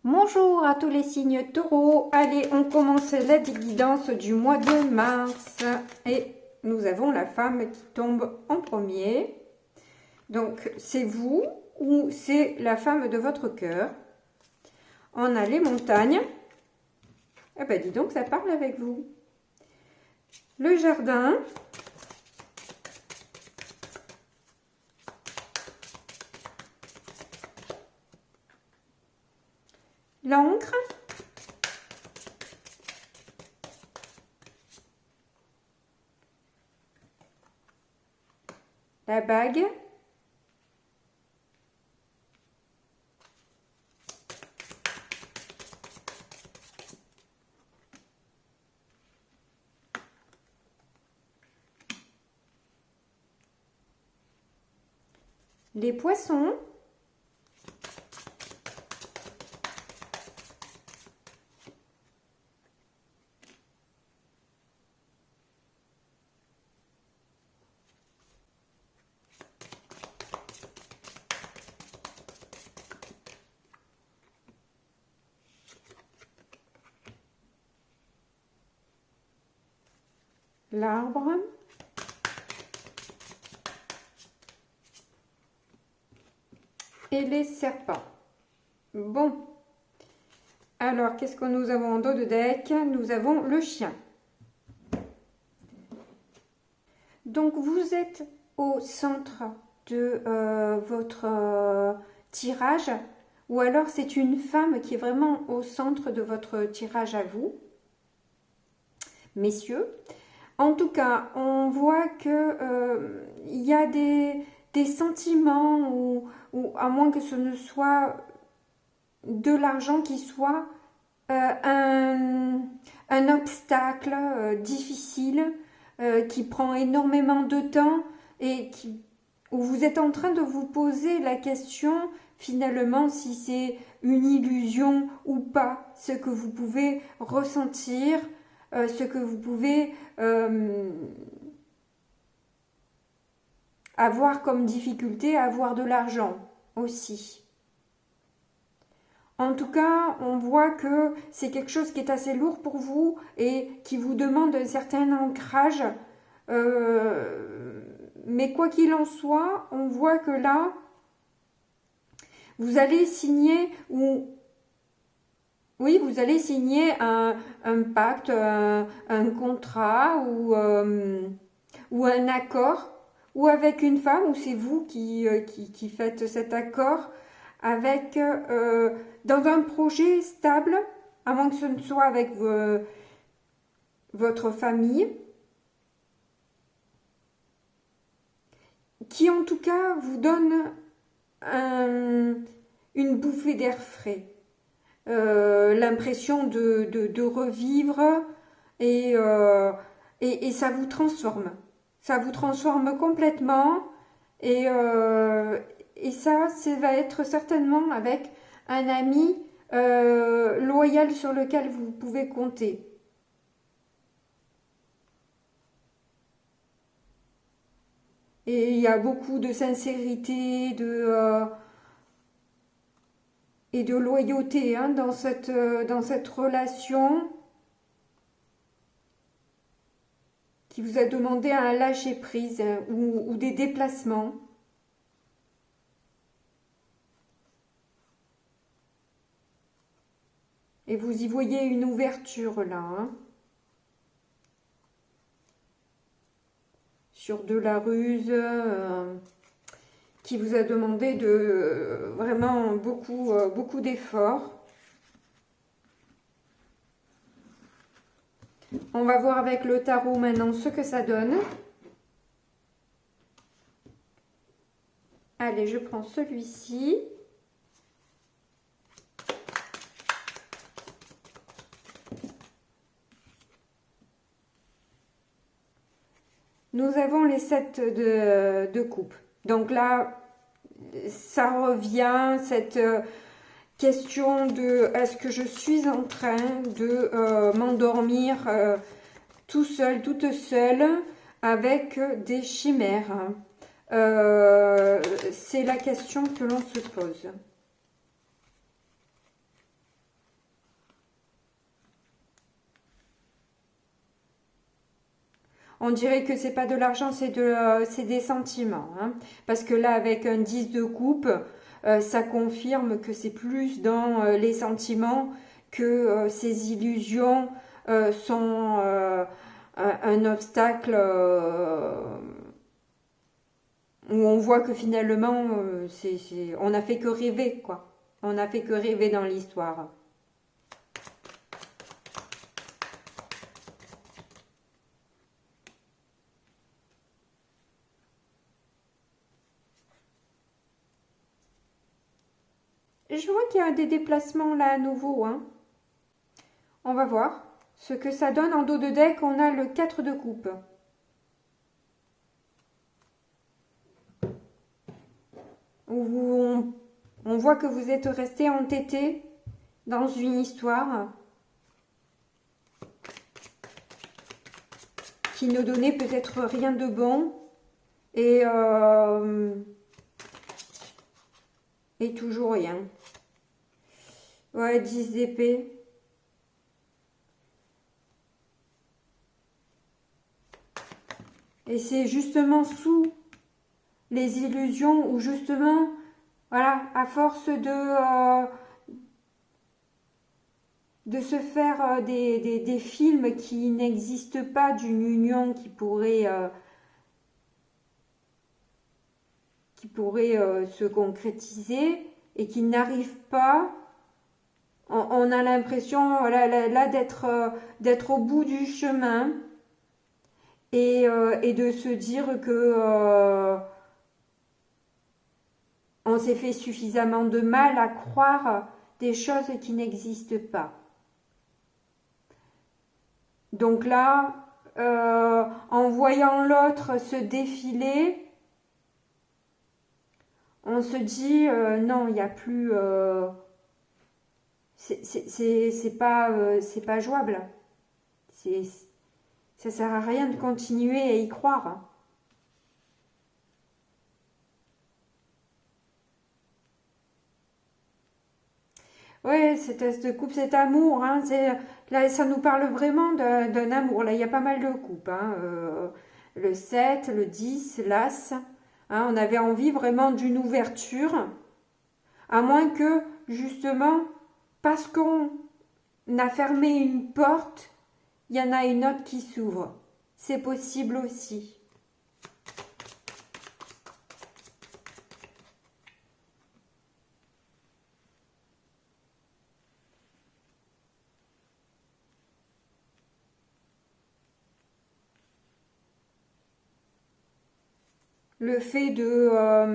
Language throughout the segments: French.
Bonjour à tous les signes taureaux. Allez, on commence la guidance du mois de mars. Et nous avons la femme qui tombe en premier. Donc, c'est vous ou c'est la femme de votre cœur. On a les montagnes. Eh ben, dis donc, ça parle avec vous. Le jardin. L'encre. La bague. Les poissons. L'arbre. Et les serpents. Bon. Alors, qu'est-ce que nous avons en dos de deck? Nous avons le chien. Donc, vous êtes au centre de votre tirage, ou alors c'est une femme qui est vraiment au centre de votre tirage à vous, messieurs. En tout cas, on voit que il y a des sentiments, ou à moins que ce ne soit de l'argent qui soit un obstacle difficile, qui prend énormément de temps et où vous êtes en train de vous poser la question finalement si c'est une illusion ou pas, ce que vous pouvez ressentir, ce que vous pouvez avoir comme difficulté à avoir de l'argent aussi. En tout cas, on voit que c'est quelque chose qui est assez lourd pour vous et qui vous demande un certain ancrage. Mais quoi qu'il en soit, on voit que là, vous allez signer vous allez signer un pacte, un contrat ou un accord, ou avec une femme, ou c'est vous qui faites cet accord avec dans un projet stable, à moins que ce ne soit avec votre famille, qui en tout cas vous donne une bouffée d'air frais, l'impression de revivre, et ça vous transforme. Ça vous transforme complètement, et ça va être certainement avec un ami loyal sur lequel vous pouvez compter. Et il y a beaucoup de sincérité et de loyauté dans cette relation, qui vous a demandé un lâcher-prise, ou des déplacements. Et vous y voyez une ouverture là, sur de la ruse, qui vous a demandé vraiment beaucoup d'efforts. On va voir avec le tarot maintenant ce que ça donne. Allez, je prends celui-ci. Nous avons les 7 de coupe. Donc là, ça revient, cette question de est-ce que je suis en train de m'endormir tout seul, toute seule, avec des chimères. C'est la question que l'on se pose. on dirait que c'est pas de l'argent, c'est des sentiments. Hein. Parce que là, avec un 10 de coupe, ça confirme que c'est plus dans les sentiments que ces illusions sont un obstacle où on voit que finalement, on n'a fait que rêver, quoi. On n'a fait que rêver dans l'histoire. Je vois qu'il y a des déplacements là à nouveau. Hein. On va voir ce que ça donne. En dos de deck, on a le 4 de coupe. Où on voit que vous êtes resté entêté dans une histoire qui ne donnait peut-être rien de bon. Et toujours rien. Ouais, 10 d'épée. Et c'est justement sous les illusions où justement, voilà, à force de se faire des films qui n'existent pas d'une union qui pourrait se concrétiser et qui n'arrive pas, on a l'impression là d'être au bout du chemin et de se dire que on s'est fait suffisamment de mal à croire des choses qui n'existent pas. Donc là, en voyant l'autre se défiler, on se dit non, il n'y a plus, c'est pas jouable. Ça sert à rien de continuer à y croire. Ouais, cet as de coupe, cet amour, hein, là, ça nous parle vraiment d'un amour. Là, il y a pas mal de coupes. Hein, le 7, le 10, l'As. Hein, on avait envie vraiment d'une ouverture. À moins que, justement, parce qu'on a fermé une porte, il y en a une autre qui s'ouvre. C'est possible aussi. Le fait de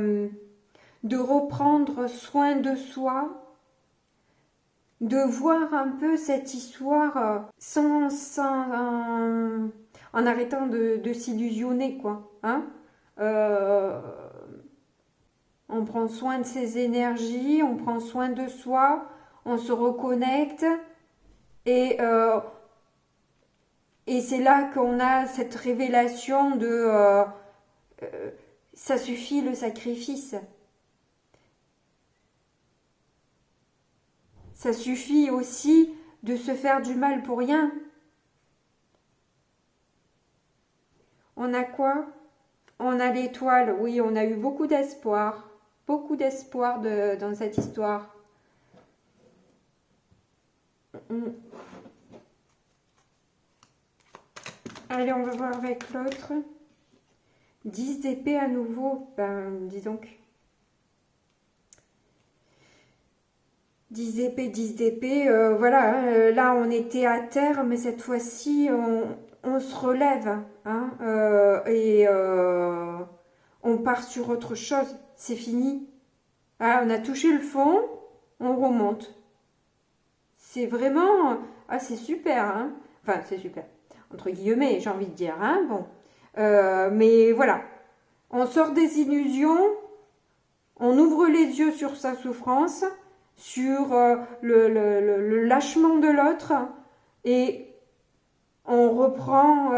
reprendre soin de soi, de voir un peu cette histoire en arrêtant de s'illusionner, quoi. Hein. On prend soin de ses énergies, on prend soin de soi, on se reconnecte et c'est là qu'on a cette révélation de ça suffit le sacrifice. Ça suffit aussi de se faire du mal pour rien. On a quoi? On a l'étoile. Oui, on a eu beaucoup d'espoir. Beaucoup d'espoir dans cette histoire. Allez, on va voir avec l'autre. 10 d'épée à nouveau. Ben, dis donc. 10 d'épée, 10 d'épée. Voilà, hein, là, on était à terre, mais cette fois-ci, on se relève. Hein, on part sur autre chose. C'est fini. Ah, on a touché le fond, on remonte. C'est vraiment... Ah, c'est super. Hein, enfin, c'est super. Entre guillemets, j'ai envie de dire. Hein, bon. Mais voilà, on sort des illusions, on ouvre les yeux sur sa souffrance, sur le lâchement de l'autre et on reprend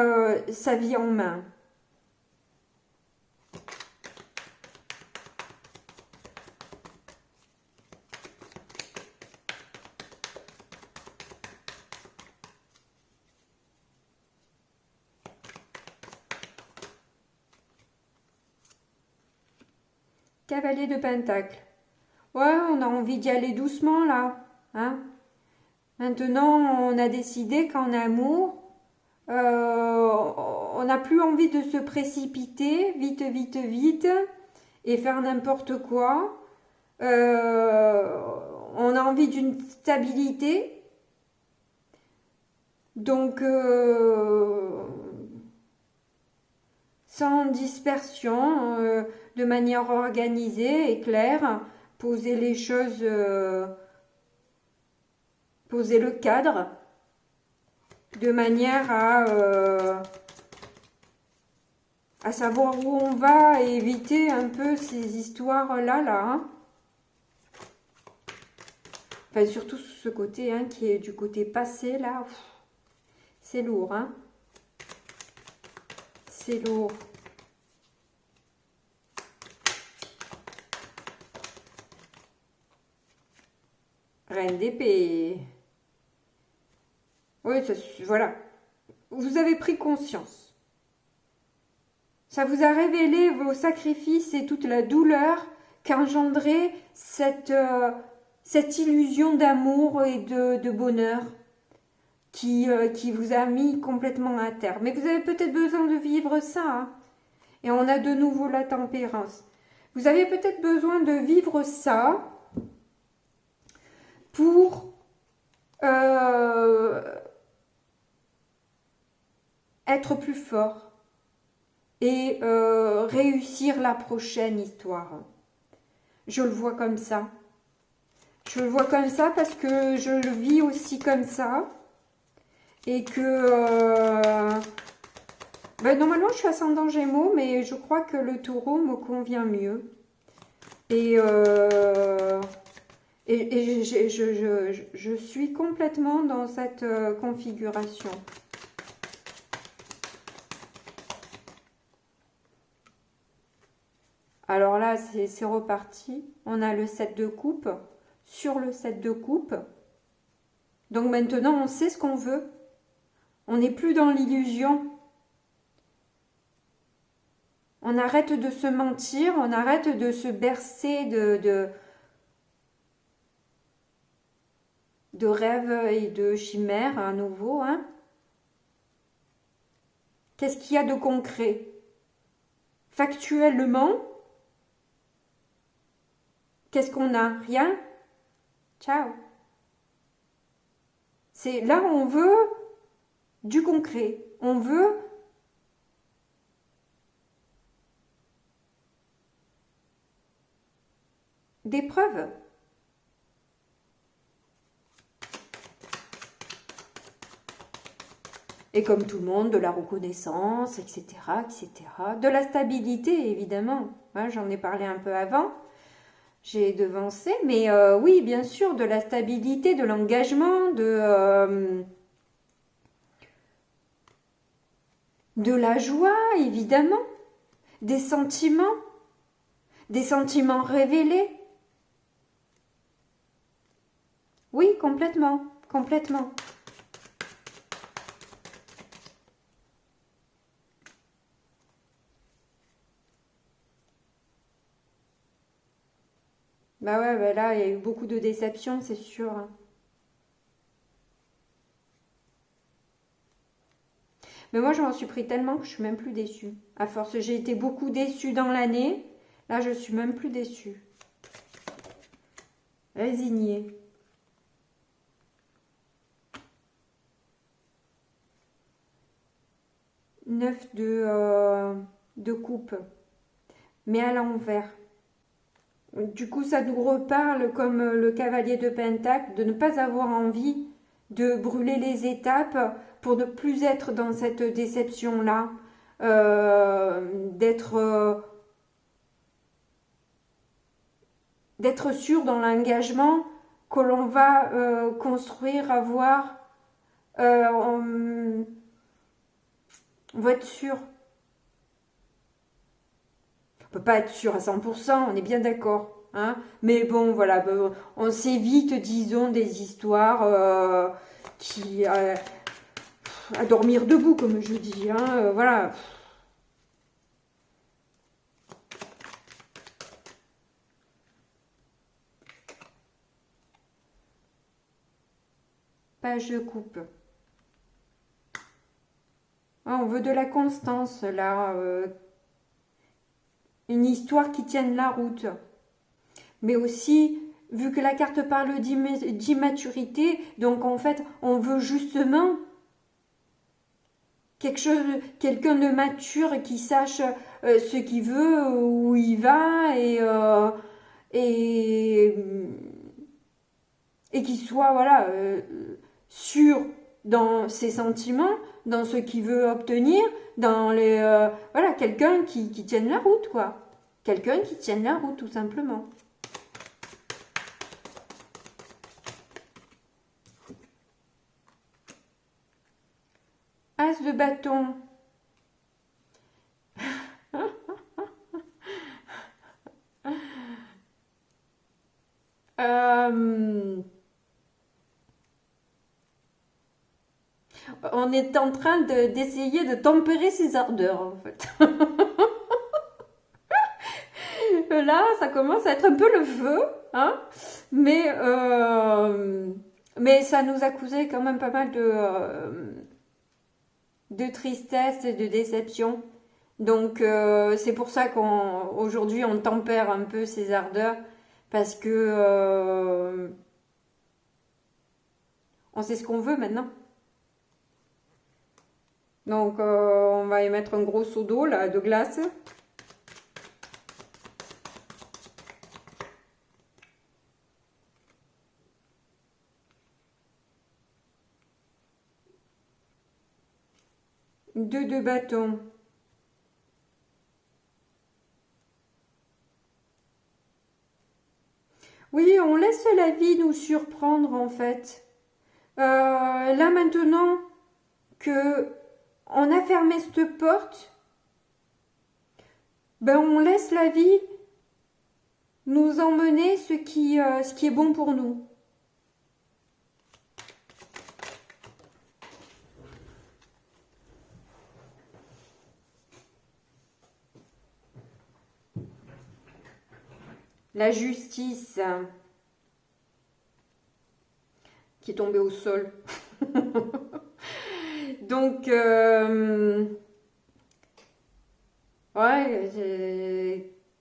sa vie en main. Cavalier de Pentacle. Ouais, on a envie d'y aller doucement là. Hein? Maintenant, on a décidé qu'en amour, on n'a plus envie de se précipiter vite, vite, vite et faire n'importe quoi. On a envie d'une stabilité. Donc, sans dispersion, de manière organisée et claire, poser les choses, poser le cadre, de manière à savoir où on va et éviter un peu ces histoires-là, hein. Enfin, surtout ce côté, hein, qui est du côté passé, là. C'est lourd, hein. C'est lourd. Reine d'épée. Oui, voilà. Vous avez pris conscience. Ça vous a révélé vos sacrifices et toute la douleur qu'engendrait cette illusion d'amour et de bonheur qui vous a mis complètement à terre. Mais vous avez peut-être besoin de vivre ça. Hein. Et on a de nouveau la tempérance. Vous avez peut-être besoin de vivre ça pour être plus fort et réussir la prochaine histoire. Je le vois comme ça. Je le vois comme ça parce que je le vis aussi comme ça. Et que normalement je suis ascendant Gémeaux, mais je crois que le taureau me convient mieux. Et je suis complètement dans cette configuration. Alors là, c'est reparti. On a le 7 de coupe sur le 7 de coupe. Donc maintenant, on sait ce qu'on veut. On n'est plus dans l'illusion. On arrête de se mentir, on arrête de se bercer de rêves et de chimères à nouveau. Hein. Qu'est-ce qu'il y a de concret? Factuellement, qu'est-ce qu'on a? Rien? Ciao. C'est là on veut du concret. On veut des preuves. Et comme tout le monde, de la reconnaissance, etc., etc. De la stabilité, évidemment. Hein, j'en ai parlé un peu avant. J'ai devancé. Mais oui, bien sûr, de la stabilité, de l'engagement, de la joie, évidemment. Des sentiments révélés. Oui, complètement, complètement. Bah ouais, bah là, il y a eu beaucoup de déceptions, c'est sûr. Mais moi, je m'en suis pris tellement que je suis même plus déçue. À force, j'ai été beaucoup déçue dans l'année. Là, je suis même plus déçue. Résignée. Neuf de coupe. Mais à l'envers. Du coup, ça nous reparle comme le cavalier de Pentacle, de ne pas avoir envie de brûler les étapes pour ne plus être dans cette déception-là, d'être sûr dans l'engagement que l'on va construire, avoir. On va être sûr. On peut pas être sûr à 100%, on est bien d'accord. Hein, mais bon, voilà, on s'évite, disons, des histoires qui... à dormir debout, comme je dis. Hein, voilà. page de coupe. Ah, on veut de la constance là, une histoire qui tienne la route. Mais aussi, vu que la carte parle d'immaturité, donc en fait, on veut justement quelqu'un de mature qui sache ce qu'il veut, où il va et, et qui soit voilà sûr dans ses sentiments, dans ce qu'il veut obtenir, dans les voilà quelqu'un qui tienne la route quoi, quelqu'un qui tienne la route tout simplement. As de bâton. On est en train d'essayer de tempérer ses ardeurs en fait. Là, ça commence à être un peu le feu, hein, mais ça nous a causé quand même pas mal de tristesse et de déception. Donc c'est pour ça qu'aujourd'hui on tempère un peu ces ardeurs parce que on sait ce qu'on veut maintenant. Donc on va y mettre un gros seau d'eau là, de glace. Deux bâtons. Oui, on laisse la vie nous surprendre en fait. Là maintenant que on a fermé cette porte, ben on laisse la vie nous emmener ce qui est bon pour nous. La justice qui est tombée au sol. Donc, ouais,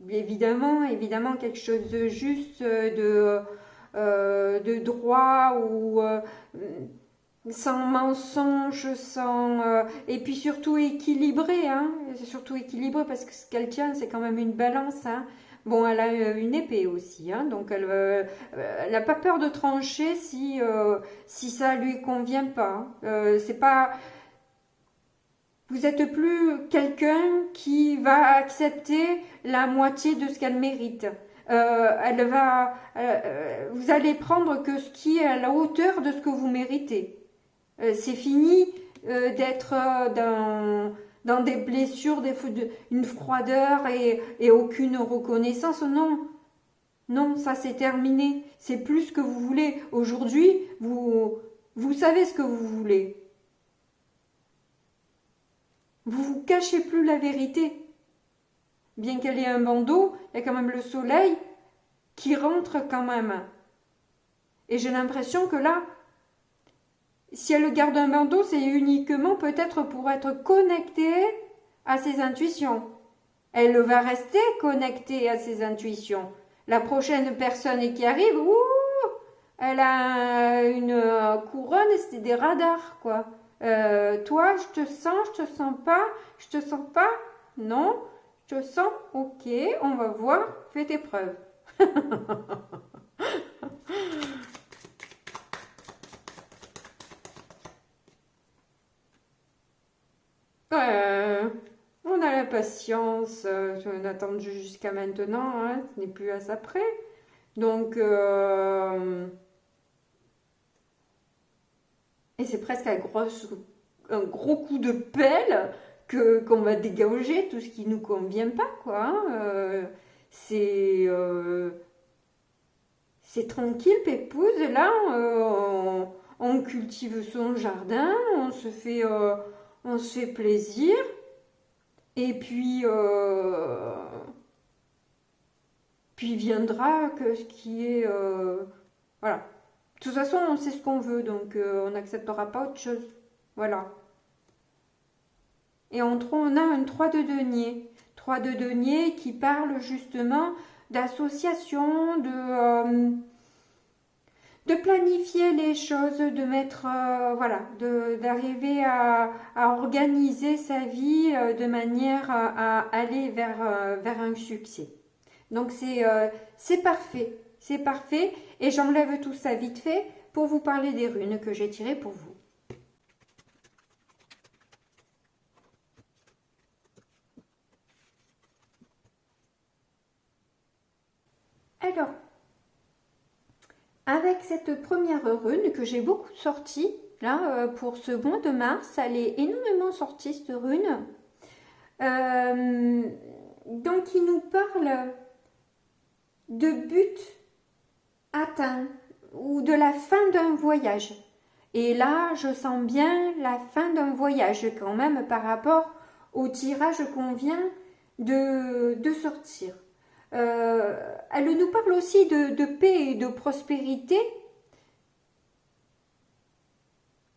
évidemment quelque chose de juste, de droit ou sans mensonge, sans et puis surtout équilibré, hein. C'est surtout équilibré parce que ce qu'elle tient, c'est quand même une balance, hein. Bon, elle a une épée aussi, hein, donc elle n'a pas peur de trancher si ça lui convient pas. C'est pas, vous êtes plus quelqu'un qui va accepter la moitié de ce qu'elle mérite. Vous allez prendre que ce qui est à la hauteur de ce que vous méritez. C'est fini d'être dans des blessures, une froideur et aucune reconnaissance. Non, non, ça c'est terminé. C'est plus ce que vous voulez. Aujourd'hui, vous savez ce que vous voulez. Vous vous cachez plus la vérité. Bien qu'elle ait un bandeau, il y a quand même le soleil qui rentre quand même. Et j'ai l'impression que là, si elle garde un bandeau, c'est uniquement peut-être pour être connectée à ses intuitions. Elle va rester connectée à ses intuitions. La prochaine personne qui arrive, elle a une couronne, c'est des radars, quoi. Toi, je te sens pas, je te sens pas, non, je te sens, ok, on va voir, fais tes preuves. On a la patience, on a attendu jusqu'à maintenant, hein, ce n'est plus à ça près. Donc, et c'est presque un gros coup de pelle qu'on va dégager tout ce qui nous convient pas, quoi. Hein. C'est tranquille, pépouze. Là, on cultive son jardin, on se fait plaisir. Et puis viendra que ce qui est... voilà. De toute façon, on sait ce qu'on veut, donc on n'acceptera pas autre chose. Voilà. Et en 3, on a un 3 de denier. 3 de denier qui parle justement d'association, de planifier les choses, de mettre, voilà, d'arriver à organiser sa vie de manière à aller vers un succès. Donc c'est parfait, c'est parfait. Et j'enlève tout ça vite fait pour vous parler des runes que j'ai tirées pour vous. Alors, avec cette première rune que j'ai beaucoup sortie, là, pour ce mois de mars, elle est énormément sortie, cette rune. Donc, il nous parle de but atteint ou de la fin d'un voyage. Et là, je sens bien la fin d'un voyage quand même par rapport au tirage qu'on vient de sortir. Elle nous parle aussi de paix et de prospérité.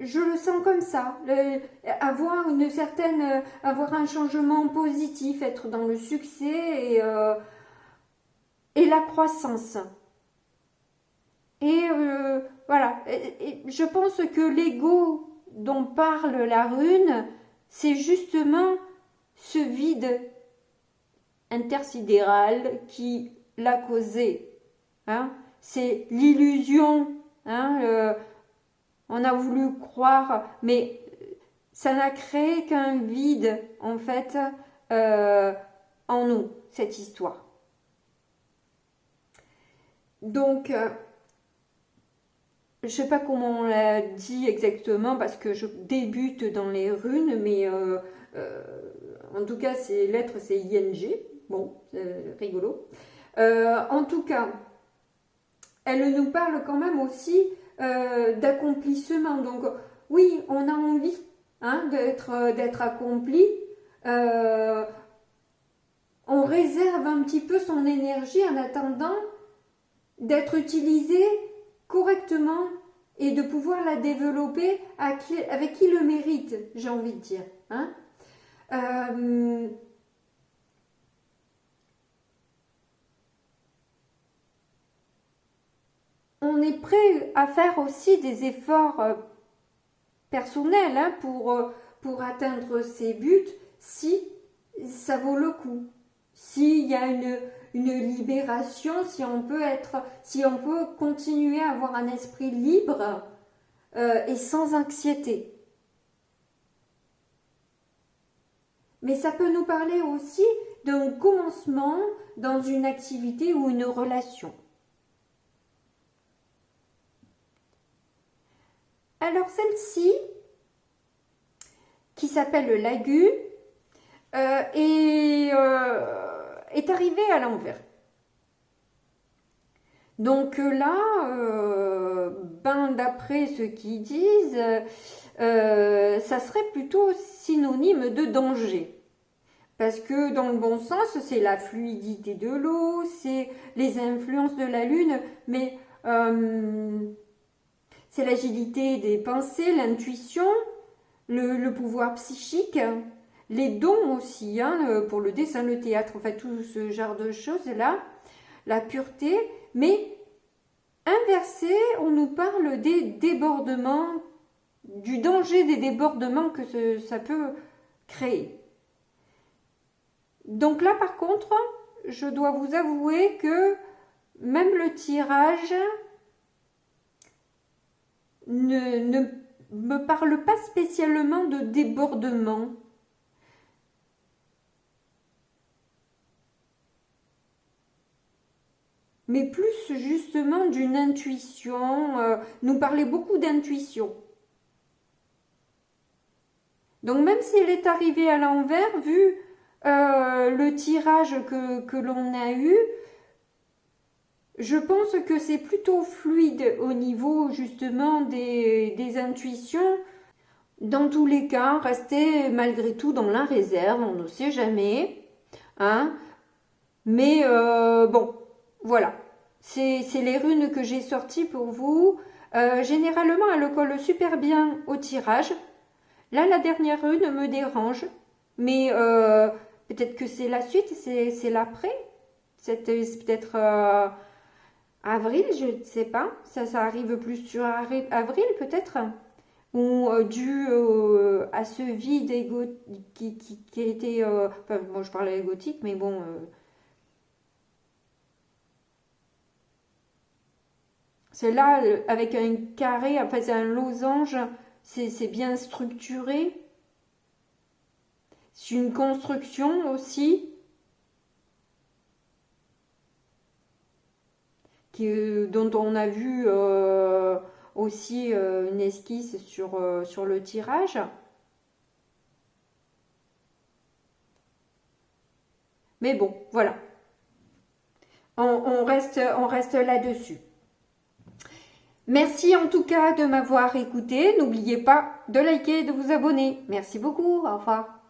Je le sens comme ça, avoir avoir un changement positif, être dans le succès et la croissance. Et voilà, et je pense que l'ego dont parle la rune, c'est justement ce vide intersidéral qui l'a causé. Hein. C'est l'illusion. Hein, on a voulu croire, mais ça n'a créé qu'un vide, en fait, en nous, cette histoire. Donc, je ne sais pas comment on l'a dit exactement, parce que je débute dans les runes, mais en tout cas, ces lettres, c'est ING. Bon, c'est rigolo. En tout cas, elle nous parle quand même aussi d'accomplissement. Donc, oui, on a envie d'être accompli. On réserve un petit peu son énergie en attendant d'être utilisé correctement et de pouvoir la développer avec qui le mérite, j'ai envie de dire. Hein. On est prêt à faire aussi des efforts personnels pour atteindre ses buts si ça vaut le coup. S'il y a une libération, si on peut continuer à avoir un esprit libre et sans anxiété. Mais ça peut nous parler aussi d'un commencement dans une activité ou une relation. Alors celle-ci, qui s'appelle l'Agu, est arrivée à l'envers. Donc là, d'après ce qu'ils disent, ça serait plutôt synonyme de danger. Parce que dans le bon sens, c'est la fluidité de l'eau, c'est les influences de la lune, mais c'est l'agilité des pensées, l'intuition, le pouvoir psychique, les dons aussi, pour le dessin, le théâtre, enfin tout ce genre de choses-là, la pureté, mais inversé, on nous parle des débordements, du danger des débordements que ça peut créer. Donc là, par contre, je dois vous avouer que même le tirage ne me parle pas spécialement de débordement. Mais plus justement d'une intuition, nous parlait beaucoup d'intuition. Donc même si elle est arrivée à l'envers, vu le tirage que l'on a eu, je pense que c'est plutôt fluide au niveau justement des intuitions. Dans tous les cas, restez malgré tout dans la réserve, on ne sait jamais. Hein. Mais bon, voilà. C'est les runes que j'ai sorties pour vous. Généralement, elle colle super bien au tirage. Là, la dernière une me dérange. Mais peut-être que c'est la suite, c'est l'après. C'est peut-être avril, je ne sais pas. Ça arrive plus sur avril peut-être. Ou dû à ce vide qui était... enfin, bon, je parlais gothique, mais bon... celle-là, avec un carré, enfin c'est un losange, c'est bien structuré. C'est une construction aussi dont on a vu aussi une esquisse sur le tirage. Mais bon, voilà. On reste là-dessus. Merci en tout cas de m'avoir écouté. N'oubliez pas de liker et de vous abonner. Merci beaucoup. Au revoir.